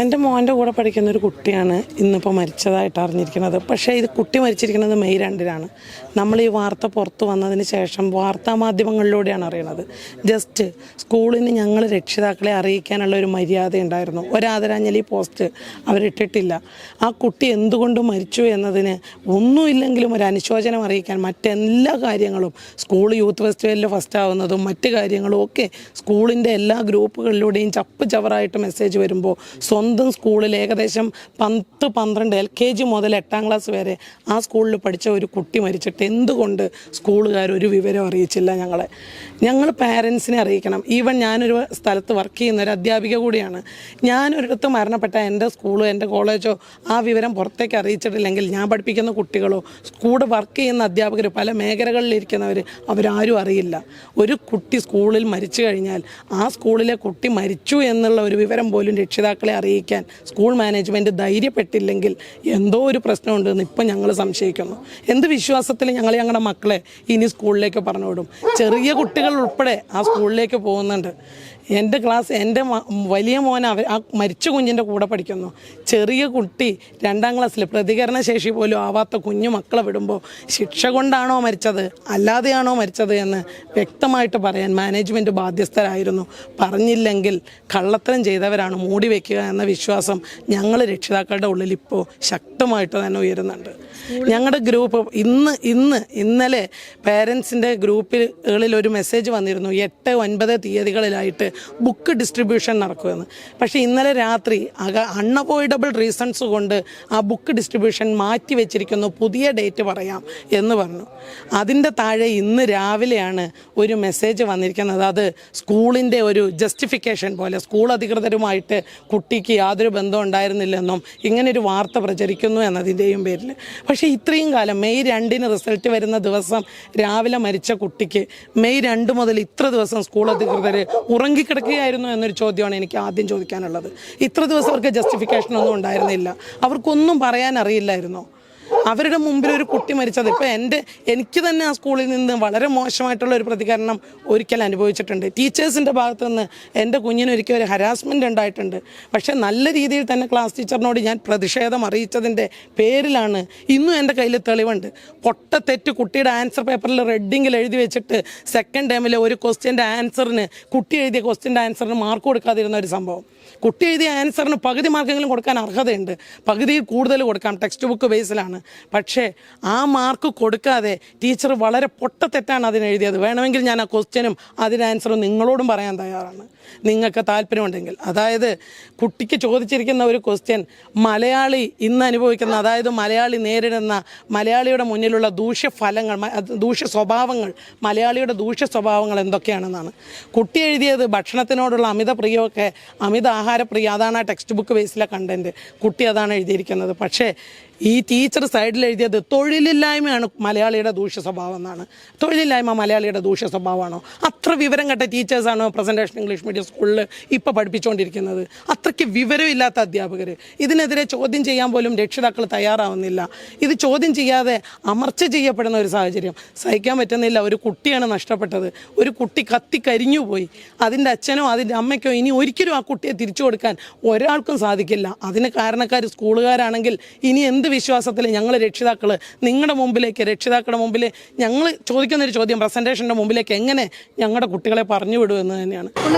എൻ്റെ മോൻ്റെ കൂടെ പഠിക്കുന്ന ഒരു കുട്ടിയാണ് ഇന്നിപ്പോൾ മരിച്ചതായിട്ട് അറിഞ്ഞിരിക്കുന്നത്. പക്ഷേ ഇത് കുട്ടി മരിച്ചിരിക്കുന്നത് മെയ് 2-നാണ്. നമ്മൾ ഈ വാർത്ത പുറത്തു വന്നതിന് ശേഷം വാർത്താ മാധ്യമങ്ങളിലൂടെയാണ് അറിയണത്. ജസ്റ്റ് സ്കൂളിന് ഞങ്ങൾ രക്ഷിതാക്കളെ അറിയിക്കാനുള്ള ഒരു മര്യാദ ഉണ്ടായിരുന്നു. ഒരാദരാഞ്ജലി പോസ്റ്റ് അവരിട്ടിട്ടില്ല. ആ കുട്ടി എന്തുകൊണ്ട് മരിച്ചു എന്നതിന് ഒന്നുമില്ലെങ്കിലും ഒരു അനുശോചനം അറിയിക്കാൻ മറ്റെല്ലാ കാര്യങ്ങളും സ്കൂൾ യൂത്ത് ഫെസ്റ്റിവലിൽ ഫസ്റ്റ് ആവുന്നതും മറ്റ് കാര്യങ്ങളും ഒക്കെ സ്കൂളിൻ്റെ എല്ലാ ഗ്രൂപ്പുകളിലൂടെയും ചപ്പ് ചവറായിട്ട് മെസ്സേജ് വരുമ്പോൾ സ്വന്തം സ്കൂളിൽ ഏകദേശം 10-12 LKG മുതൽ 8ാം ക്ലാസ് വരെ ആ സ്കൂളിൽ പഠിച്ച ഒരു കുട്ടി മരിച്ചിട്ട് എന്തുകൊണ്ട് സ്കൂളുകാർ ഒരു വിവരം അറിയിച്ചില്ല ഞങ്ങളെ? ഞങ്ങൾ പാരൻസിനെ അറിയിക്കണം. ഈവൻ ഞാനൊരു സ്ഥലത്ത് വർക്ക് ചെയ്യുന്ന ഒരു അധ്യാപിക കൂടിയാണ്. ഞാനൊരിടത്ത് മരണപ്പെട്ട എൻ്റെ സ്കൂളോ എൻ്റെ കോളേജോ ആ വിവരം പുറത്തേക്ക് അറിയിച്ചിട്ടില്ലെങ്കിൽ ഞാൻ പഠിപ്പിക്കുന്ന കുട്ടികളോ കൂടെ വർക്ക് ചെയ്യുന്ന അധ്യാപകർ പല മേഖലകളിലിരിക്കുന്നവർ അവരാരും അറിയില്ല. ഒരു കുട്ടി സ്കൂളിൽ മരിച്ചു കഴിഞ്ഞാൽ ആ സ്കൂളിലെ കുട്ടി മരിച്ചു എന്നുള്ള ഒരു വിവരം പോലും രക്ഷിതാക്കളെ അറിയിക്കാൻ സ്കൂൾ മാനേജ്മെൻറ്റ് ധൈര്യപ്പെട്ടില്ലെങ്കിൽ എന്തോ ഒരു പ്രശ്നമുണ്ടെന്ന് ഇപ്പം ഞങ്ങൾ സംശയിക്കുന്നു. എന്ത് വിശ്വാസത്തിൽ ഞങ്ങളുടെ മക്കളെ ഇനി സ്കൂളിലേക്ക് പറഞ്ഞു വിടും? ചെറിയ കുട്ടികൾ ഉൾപ്പെടെ ആ സ്കൂളിലേക്ക് പോകുന്നുണ്ട്. എൻ്റെ വലിയ മോൻ ആ മരിച്ച കുഞ്ഞിൻ്റെ കൂടെ പഠിക്കുന്നു. ചെറിയ കുട്ടി 2ാം ക്ലാസ്സിൽ പ്രതികരണശേഷി പോലും ആവാത്ത കുഞ്ഞു മക്കളെ വിടുമ്പോൾ ശിക്ഷ കൊണ്ടാണോ മരിച്ചത് അല്ലാതെയാണോ മരിച്ചത് എന്ന് വ്യക്തമായിട്ട് പറയാൻ മാനേജ്മെൻറ്റ് ബാധ്യസ്ഥരായിരുന്നു. പറഞ്ഞില്ലെങ്കിൽ കള്ളത്തരം ചെയ്തവരാണ് മൂടി വയ്ക്കുക എന്ന വിശ്വാസം ഞങ്ങൾ രക്ഷിതാക്കളുടെ ഉള്ളിൽ ഇപ്പോൾ ശക്തമായിട്ട് തന്നെ ഉയരുന്നുണ്ട്. ഞങ്ങളുടെ ഗ്രൂപ്പ് ഇന്നലെ പേരൻസിൻ്റെ ഗ്രൂപ്പുകളിൽ ഒരു മെസ്സേജ് വന്നിരുന്നു. 8-9 തീയതികളിലായിട്ട് ബുക്ക് ഡിസ്ട്രിബ്യൂഷൻ നടക്കുമെന്ന്. പക്ഷേ ഇന്നലെ രാത്രി അൺഅവോയ്ഡബിൾ റീസൺസ് കൊണ്ട് ആ ബുക്ക് ഡിസ്ട്രിബ്യൂഷൻ മാറ്റി വെച്ചിരിക്കുന്നു, പുതിയ ഡേറ്റ് പറയാം എന്ന് പറഞ്ഞു. അതിൻ്റെ താഴെ ഇന്ന് രാവിലെയാണ് ഒരു മെസ്സേജ് വന്നിരിക്കുന്നത്. അത് സ്കൂളിൻ്റെ ഒരു ജസ്റ്റിഫിക്കേഷൻ പോലെ സ്കൂൾ അധികൃതരുമായിട്ട് കുട്ടിക്ക് യാതൊരു ബന്ധവും ഉണ്ടായിരുന്നില്ലെന്നും ഇങ്ങനൊരു വാർത്ത പ്രചരിക്കുന്നു എന്നതിൻ്റെയും പേരിൽ. പക്ഷേ ഇത്രയും കാലം മെയ് 2-ന് റിസൾട്ട് വരുന്ന ദിവസം രാവിലെ മരിച്ച കുട്ടിക്ക് മെയ് 2 മുതൽ ഇത്ര ദിവസം സ്കൂൾ അധികൃതർ ഉറങ്ങിക്കിടക്കുകയായിരുന്നു എന്നൊരു ചോദ്യമാണ് എനിക്ക് ആദ്യം ചോദിക്കാനുള്ളത്. ഇത്ര ദിവസം അവർക്ക് ജസ്റ്റിഫിക്കേഷനൊന്നും ഉണ്ടായിരുന്നില്ല. അവർക്കൊന്നും പറയാൻ അറിയില്ലായിരുന്നോ? അവരുടെ മുമ്പിൽ ഒരു കുട്ടി മരിച്ചത് ഇപ്പോൾ എനിക്ക് തന്നെ ആ സ്കൂളിൽ നിന്ന് വളരെ മോശമായിട്ടുള്ള ഒരു പ്രതികരണം ഒരിക്കൽ അനുഭവിച്ചിട്ടുണ്ട്. ടീച്ചേഴ്സിൻ്റെ ഭാഗത്തു നിന്ന് എൻ്റെ കുഞ്ഞിനൊരിക്കൽ ഒരു ഹരാസ്മെൻ്റ് ഉണ്ടായിട്ടുണ്ട്. പക്ഷേ നല്ല രീതിയിൽ തന്നെ ക്ലാസ് ടീച്ചറിനോട് ഞാൻ പ്രതിഷേധം അറിയിച്ചതിൻ്റെ പേരിലാണ് ഇന്നും എൻ്റെ കയ്യിൽ തെളിവുണ്ട്. പൊട്ടത്തെറ്റ് കുട്ടിയുടെ ആൻസർ പേപ്പറിൽ റെഡിങ്ങിൽ എഴുതി വെച്ചിട്ട് സെക്കൻഡ് ടേമിലെ ഒരു ക്വസ്റ്റ്യൻ്റെ ആൻസറിന് കുട്ടി എഴുതിയ ക്വസ്റ്റ്യൻ്റെ ആൻസറിന് മാർക്ക് കൊടുക്കാതിരുന്ന ഒരു സംഭവം. കുട്ടി എഴുതിയ ആൻസറിന് പകുതി മാർക്കെങ്കിലും കൊടുക്കാൻ അർഹതയുണ്ട്, പകുതിയിൽ കൂടുതൽ കൊടുക്കാം, ടെക്സ്റ്റ് ബുക്ക് ബേസിലാണ്. പക്ഷേ ആ മാർക്ക് കൊടുക്കാതെ ടീച്ചർ വളരെ പൊട്ടത്തെറ്റാണ് അതിനെഴുതിയത്. വേണമെങ്കിൽ ഞാൻ ആ ക്വസ്റ്റ്യനും അതിന് ആൻസറും നിങ്ങളോടും പറയാൻ തയ്യാറാണ്, നിങ്ങൾക്ക് താല്പര്യമുണ്ടെങ്കിൽ. അതായത് കുട്ടിക്ക് ചോദിച്ചിരിക്കുന്ന ഒരു ക്വസ്റ്റ്യൻ മലയാളി ഇന്ന് അനുഭവിക്കുന്ന, അതായത് മലയാളി നേരിടുന്ന മലയാളിയുടെ മുന്നിലുള്ള ദൂഷ്യ സ്വഭാവങ്ങൾ മലയാളിയുടെ ദൂഷ്യ സ്വഭാവങ്ങൾ എന്തൊക്കെയാണെന്നാണ്. കുട്ടി എഴുതിയത് ഭക്ഷണത്തിനോടുള്ള അമിത പ്രിയമൊക്കെ, അമിത ആഹാരപ്രിയ, അതാണ് ആ ടെക്സ്റ്റ് ബുക്ക് ബേസിലെ കണ്ടൻറ്റ്. കുട്ടി അതാണ് എഴുതിയിരിക്കുന്നത്. പക്ഷേ ഈ ടീച്ചർ സൈഡിൽ എഴുതിയത് തൊഴിലില്ലായ്മയാണ് മലയാളിയുടെ ദൂഷ്യ സ്വഭാവം എന്നാണ്. തൊഴിലില്ലായ്മ മലയാളിയുടെ ദൂഷ്യ സ്വഭാവമാണോ? അത്ര വിവരം കെട്ട ടീച്ചേഴ്സാണോ പ്രസൻറ്റേഷൻ ഇംഗ്ലീഷ് മീഡിയം സ്കൂളിൽ ഇപ്പോൾ പഠിപ്പിച്ചുകൊണ്ടിരിക്കുന്നത്? അത്രയ്ക്ക് വിവരമില്ലാത്ത അധ്യാപകർ. ഇതിനെതിരെ ചോദ്യം ചെയ്യാൻ പോലും രക്ഷിതാക്കൾ തയ്യാറാവുന്നില്ല. ഇത് ചോദ്യം ചെയ്യാതെ അമർച്ച ചെയ്യപ്പെടുന്ന ഒരു സാഹചര്യം സഹിക്കാൻ പറ്റുന്നില്ല. ഒരു കുട്ടിയാണ് നഷ്ടപ്പെട്ടത്. ഒരു കുട്ടി കത്തിക്കരിഞ്ഞു പോയി. അതിൻ്റെ അച്ഛനോ അതിൻ്റെ അമ്മയ്ക്കോ ഇനി ഒരിക്കലും ആ കുട്ടിയെ തിരിച്ചു കൊടുക്കാൻ ഒരാൾക്കും സാധിക്കില്ല. അതിന് കാരണക്കാർ സ്കൂളുകാരാണെങ്കിൽ ഇനി എന്ത് വിശ്വാസത്തിൽ ഞങ്ങൾ രക്ഷിതാക്കൾ നിങ്ങളുടെ മുമ്പിലേക്ക്, രക്ഷിതാക്കളുടെ മുമ്പിൽ ഞങ്ങൾ ചോദിക്കുന്നൊരു ചോദ്യം പ്രസൻറ്റേഷൻ്റെ മുമ്പിലേക്ക് എങ്ങനെ ഞങ്ങളുടെ കുട്ടികളെ പറഞ്ഞു വിടുമെന്ന് തന്നെയാണ്.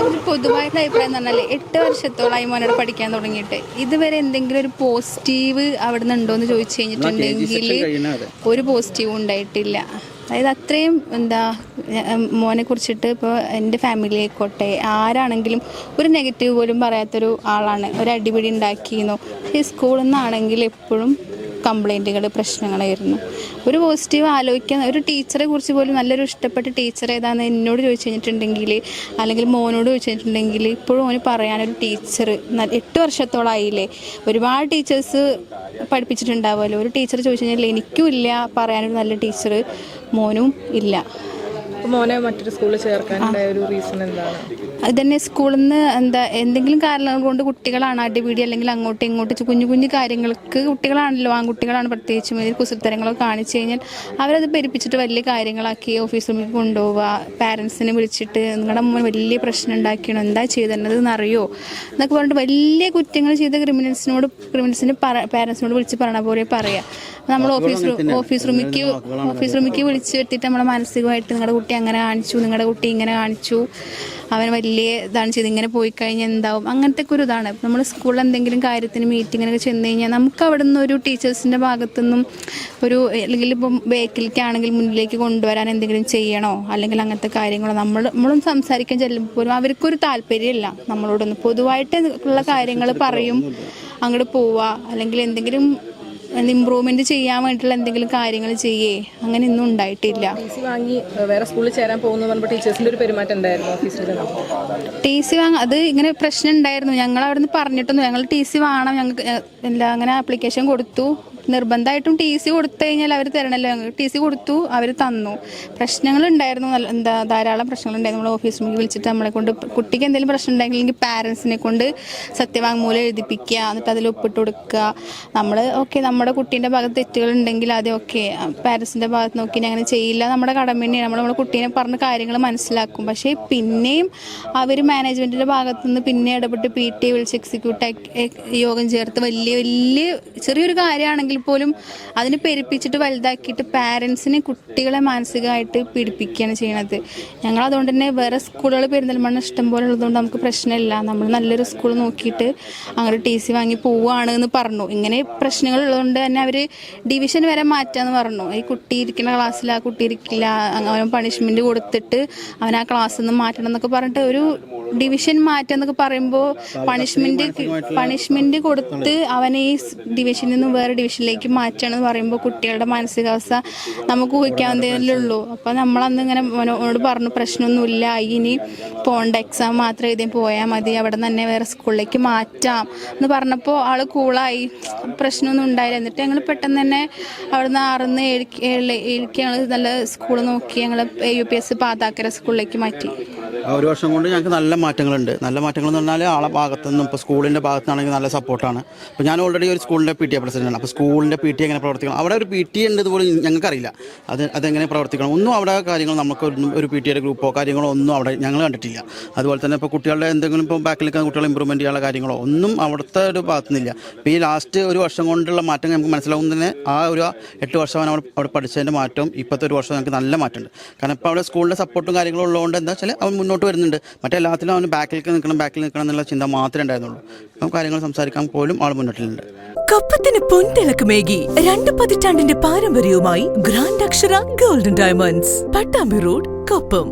പൊതുവായിട്ടുള്ള അഭിപ്രായം എന്ന് പറഞ്ഞാൽ 8 വർഷത്തോളമായി മോനോട് പഠിക്കാൻ തുടങ്ങിയിട്ട് ഇതുവരെ എന്തെങ്കിലും ഒരു പോസിറ്റീവ് അവിടെ നിന്ന് ഉണ്ടോ എന്ന് ചോദിച്ചു കഴിഞ്ഞിട്ടുണ്ടെങ്കിൽ ഒരു പോസിറ്റീവ് ഉണ്ടായിട്ടില്ല. അതായത് അത്രയും മോനെ കുറിച്ചിട്ട് ഇപ്പോൾ എൻ്റെ ഫാമിലി ആയിക്കോട്ടെ ആരാണെങ്കിലും ഒരു നെഗറ്റീവ് പോലും പറയാത്തൊരു ആളാണ്. ഒരു അടിപിടി ഉണ്ടാക്കിയിരുന്നു. ഈ സ്കൂളിൽ നിന്നാണെങ്കിൽ എപ്പോഴും കംപ്ലൈൻറ്റുകൾ, പ്രശ്നങ്ങളായിരുന്നു. ഒരു പോസിറ്റീവ് ആലോചിക്കാൻ ഒരു ടീച്ചറെ കുറിച്ച് പോലും നല്ലൊരു ഇഷ്ടപ്പെട്ട ടീച്ചർ ഏതാണെന്ന് എന്നോട് ചോദിച്ചു കഴിഞ്ഞിട്ടുണ്ടെങ്കിൽ അല്ലെങ്കിൽ മോനോട് ചോദിച്ചു കഴിഞ്ഞിട്ടുണ്ടെങ്കിൽ ഇപ്പോഴും മോന് പറയാനൊരു ടീച്ചർ 8 വർഷത്തോളമായില്ലേ, ഒരുപാട് ടീച്ചേഴ്സ് പഠിപ്പിച്ചിട്ടുണ്ടാവുമല്ലോ. ഒരു ടീച്ചർ ചോദിച്ചു കഴിഞ്ഞാൽ എനിക്കും ഇല്ല പറയാനൊരു നല്ല ടീച്ചർ, മോനും ഇല്ല. മോനെ മറ്റൊരു സ്കൂളിൽ ചേർക്കാനുള്ള ഒരു റീസൺ എന്താണ്? അതുതന്നെ സ്കൂളിൽ നിന്ന് എന്തെങ്കിലും കാരണങ്ങൾ കൊണ്ട് കുട്ടികളാണ് അടിപിടി അല്ലെങ്കിൽ അങ്ങോട്ടും ഇങ്ങോട്ടും കുഞ്ഞു കുഞ്ഞു കാര്യങ്ങൾക്ക് കുട്ടികളാണല്ലോ, ആൺകുട്ടികളാണ് പ്രത്യേകിച്ചും ഇതിൽ കുസൃത്തരങ്ങളൊക്കെ കാണിച്ചു കഴിഞ്ഞാൽ അവരത് പെരുപ്പിച്ചിട്ട് വലിയ കാര്യങ്ങളാക്കി ഓഫീസ് റൂമിലേക്ക് കൊണ്ടുപോവുക, പാരൻസിനെ വിളിച്ചിട്ട് നിങ്ങളുടെ മുമ്പിൽ വലിയ പ്രശ്നം ഉണ്ടാക്കിയണോ, എന്താ ചെയ്തത് എന്നറിയോ എന്നൊക്കെ പറഞ്ഞിട്ട് വലിയ കുറ്റങ്ങൾ ചെയ്ത ക്രിമിനൽസിന് പാരൻസിനോട് വിളിച്ച് പറയണ പോലെ പറയാം. നമ്മൾ ഓഫീസ് റൂമിലേക്ക് വിളിച്ച് വരുത്തിയിട്ട് നമ്മളെ മാനസികമായിട്ട് നിങ്ങളുടെ കുട്ടി അങ്ങനെ കാണിച്ചു, നിങ്ങളുടെ കുട്ടി ഇങ്ങനെ കാണിച്ചു, അവൻ വലിയ ഇതാണ് ചെയ്ത്, ഇങ്ങനെ പോയി കഴിഞ്ഞാൽ എന്താവും, അങ്ങനത്തെ ഒക്കെ ഒരു ഇതാണ്. നമ്മൾ സ്കൂളിൽ എന്തെങ്കിലും കാര്യത്തിന് മീറ്റിങ്ങിനൊക്കെ ചെന്ന് കഴിഞ്ഞാൽ നമുക്ക് അവിടെ നിന്ന് ഒരു ടീച്ചേഴ്സിൻ്റെ ഭാഗത്തുനിന്നും ഒരു അല്ലെങ്കിൽ ഇപ്പം ബാക്കിലേക്കാണെങ്കിൽ മുന്നിലേക്ക് കൊണ്ടുവരാൻ എന്തെങ്കിലും ചെയ്യണോ അല്ലെങ്കിൽ അങ്ങനത്തെ കാര്യങ്ങളോ നമ്മളും സംസാരിക്കാൻ ചെല്ലുമ്പോൾ പോലും അവർക്കൊരു താല്പര്യമില്ല നമ്മളോടൊന്ന്. പൊതുവായിട്ട് ഉള്ള കാര്യങ്ങൾ പറയും, അങ്ങോട്ട് പോവുക, അല്ലെങ്കിൽ എന്തെങ്കിലും ഇമ്പ്രൂവ്മെന്റ് ചെയ്യാൻ വേണ്ടിയിട്ടുള്ള എന്തെങ്കിലും കാര്യങ്ങൾ ചെയ്യേ, അങ്ങനെ ഒന്നും ഉണ്ടായിട്ടില്ല. വാങ്ങി വേറെ സ്കൂളിൽ ചേരാൻ പോകുന്നു പറഞ്ഞപ്പോൾ ടീച്ചേഴ്സിന്റെ ഒരു പെരുമാറ്റം ഉണ്ടായിരുന്നു ഓഫീസിൽ? TC അത് ഇങ്ങനെ പ്രശ്നം ഉണ്ടായിരുന്നു. ഞങ്ങൾ അവിടെ നിന്ന് പറഞ്ഞിട്ടൊന്നും, ഞങ്ങൾ TC വേണം, ഞങ്ങൾക്ക് അങ്ങനെ ആപ്ലിക്കേഷൻ കൊടുത്തു. നിർബന്ധമായിട്ടും TC കൊടുത്തു കഴിഞ്ഞാൽ അവർ തരണമല്ലോ. ഞങ്ങൾ TC കൊടുത്തു, അവർ തന്നു. പ്രശ്നങ്ങളുണ്ടായിരുന്നു, ധാരാളം പ്രശ്നങ്ങളുണ്ടായിരുന്നു. നമ്മൾ ഓഫീസ് റൂമിൽ വിളിച്ചിട്ട് നമ്മളെ കൊണ്ട് കുട്ടിക്ക് എന്തെങ്കിലും പ്രശ്നം ഉണ്ടെങ്കിൽ പാരൻസിനെ കൊണ്ട് സത്യവാങ്മൂലം എഴുതിപ്പിക്കുക, എന്നിട്ട് അതിൽ ഒപ്പിട്ട് കൊടുക്കുക. നമ്മൾ നമ്മുടെ കുട്ടീൻ്റെ ഭാഗത്ത് തെറ്റുകളുണ്ടെങ്കിൽ അത് പാരൻസിൻ്റെ ഭാഗത്ത് നോക്കി അങ്ങനെ ചെയ്യില്ല, നമ്മുടെ കടമ തന്നെയാണ്. നമ്മുടെ കുട്ടീനെ പറഞ്ഞ കാര്യങ്ങൾ മനസ്സിലാക്കും. പക്ഷേ പിന്നെയും അവർ മാനേജ്മെൻറ്റിൻ്റെ ഭാഗത്തുനിന്ന് പിന്നെ ഇടപെട്ട് PT വിളിച്ച് എക്സിക്യൂട്ടീവ് യോഗം ചേർത്ത് വലിയ ചെറിയൊരു കാര്യമാണെങ്കിൽ പോലും അതിനെ പെരുപ്പിച്ചിട്ട് വലുതാക്കിയിട്ട് പാരൻസിനെ കുട്ടികളെ മാനസികമായിട്ട് പീഡിപ്പിക്കുകയാണ് ചെയ്യണത്. ഞങ്ങൾ അതുകൊണ്ട് തന്നെ വേറെ സ്കൂളുകൾ പെരിന്തൽമണ്ണ ഇഷ്ടം പോലെ ഉള്ളതുകൊണ്ട് നമുക്ക് പ്രശ്നമില്ല. നമ്മൾ നല്ലൊരു സ്കൂൾ നോക്കിയിട്ട് അങ്ങനെ TC വാങ്ങി പോവുകയാണ് എന്ന് പറഞ്ഞു. ഇങ്ങനെ പ്രശ്നങ്ങൾ ഉള്ളതുകൊണ്ട് തന്നെ അവർ ഡിവിഷൻ വരെ മാറ്റാന്ന് പറഞ്ഞു. ഈ കുട്ടി ഇരിക്കുന്ന ക്ലാസ്സിൽ ആ കുട്ടി ഇരിക്കില്ല, അവൻ പണിഷ്മെന്റ് കൊടുത്തിട്ട് അവൻ ആ ക്ലാസ്സിൽ നിന്ന് മാറ്റണം എന്നൊക്കെ പറഞ്ഞിട്ട് ഒരു ഡിവിഷൻ മാറ്റുക എന്നൊക്കെ പറയുമ്പോൾ പണിഷ്മെന്റ് കൊടുത്ത് അവനെ ഈ ഡിവിഷനിൽ നിന്ന് വേറെ ഡിവിഷനിലേക്ക് മാറ്റണമെന്ന് പറയുമ്പോൾ കുട്ടികളുടെ മാനസികാവസ്ഥ നമുക്ക് ഊഹിക്കാവുന്നതേ ഉള്ളൂ. അപ്പോൾ നമ്മളന്ന് ഇങ്ങനെ അവനോട് പറഞ്ഞു, പ്രശ്നമൊന്നുമില്ല, ഇനി പോണ്ട, എക്സാം മാത്രം എഴുതി പോയാൽ മതി, അവിടെ നിന്ന് തന്നെ വേറെ സ്കൂളിലേക്ക് മാറ്റാം എന്ന് പറഞ്ഞപ്പോൾ ആള് കൂളായി, പ്രശ്നമൊന്നും ഉണ്ടായില്ല. എന്നിട്ട് ഞങ്ങൾ പെട്ടെന്ന് തന്നെ അവിടെ നിന്ന് 6-7 ഞങ്ങൾ നല്ല സ്കൂൾ നോക്കി ഞങ്ങൾ UPS പാതാക്കര സ്കൂളിലേക്ക് മാറ്റി. ഒരു വർഷം കൊണ്ട് ഞങ്ങൾക്ക് നല്ല മാറ്റങ്ങളുണ്ട്. നല്ല മാറ്റങ്ങൾ എന്ന് പറഞ്ഞാൽ ആളെ ഭാഗത്തു നിന്നും ഇപ്പോൾ സ്കൂളിൻ്റെ ഭാഗത്താണെങ്കിൽ നല്ല സപ്പോർട്ടാണ്. ഇപ്പോൾ ഞാൻ ഓൾറെഡി ഒരു സ്കൂളിൻ്റെ PTA പ്രസിഡന്റാണ്. അപ്പോൾ സ്കൂളിൻ്റെ PT എങ്ങനെ പ്രവർത്തിക്കണം, അവിടെ ഒരു PT ഉണ്ട് ഇതുപോലെ ഞങ്ങൾക്കറിയില്ല അതെങ്ങനെ പ്രവർത്തിക്കണം ഒന്നും. അവിടെ കാര്യങ്ങൾ നമുക്ക് ഒരു PTA ഗ്രൂപ്പോ കാര്യങ്ങളോ ഒന്നും അവിടെ ഞങ്ങൾ കണ്ടിട്ടില്ല. അതുപോലെ തന്നെ ഇപ്പോൾ കുട്ടികളുടെ എന്തെങ്കിലും ഇപ്പോൾ ബാക്കിൽ നിൽക്കുന്ന കുട്ടികളെ ഇമ്പ്രൂവ്മെൻറ്റ് ചെയ്യാനുള്ള കാര്യങ്ങളോ ഒന്നും അവിടുത്തെ ഒരു ഭാഗത്തുനിന്നില്ല. ഇപ്പോൾ ഈ ലാസ്റ്റ് ഒരു വർഷം കൊണ്ടുള്ള മാറ്റം നമുക്ക് മനസ്സിലാവും തന്നെ. ആ ഒരു 8 വർഷമാണ് അവിടെ പഠിച്ചതിൻ്റെ മാറ്റവും ഇപ്പോഴത്തെ ഒരു വർഷം ഞങ്ങൾക്ക് നല്ല മാറ്റമുണ്ട്. കാരണം ഇപ്പോൾ അവിടെ സ്കൂളിൻ്റെ സപ്പോർട്ടും കാര്യങ്ങളും ഉള്ളതുകൊണ്ട് എന്താ വെച്ചാൽ അവൻ മുന്നോട്ട് വരുന്നുണ്ട്. മറ്റെല്ലാത്തിലും അവന് ബാക്കിൽ നിൽക്കണം എന്നുള്ള ചിന്ത മാത്രമേ ഉണ്ടായിരുന്നുള്ളൂ. അപ്പം കാര്യങ്ങൾ സംസാരിക്കാൻ പോലും ആൾ മുന്നോട്ടിലുണ്ട്. കപ്പത്തിന് പൊൻതിളക്കമേകി 2 പതിറ്റാണ്ടിന്റെ പാരമ്പര്യവുമായി ഗ്രാൻഡ് അക്ഷര golden diamonds, Pattambi road, Koppam.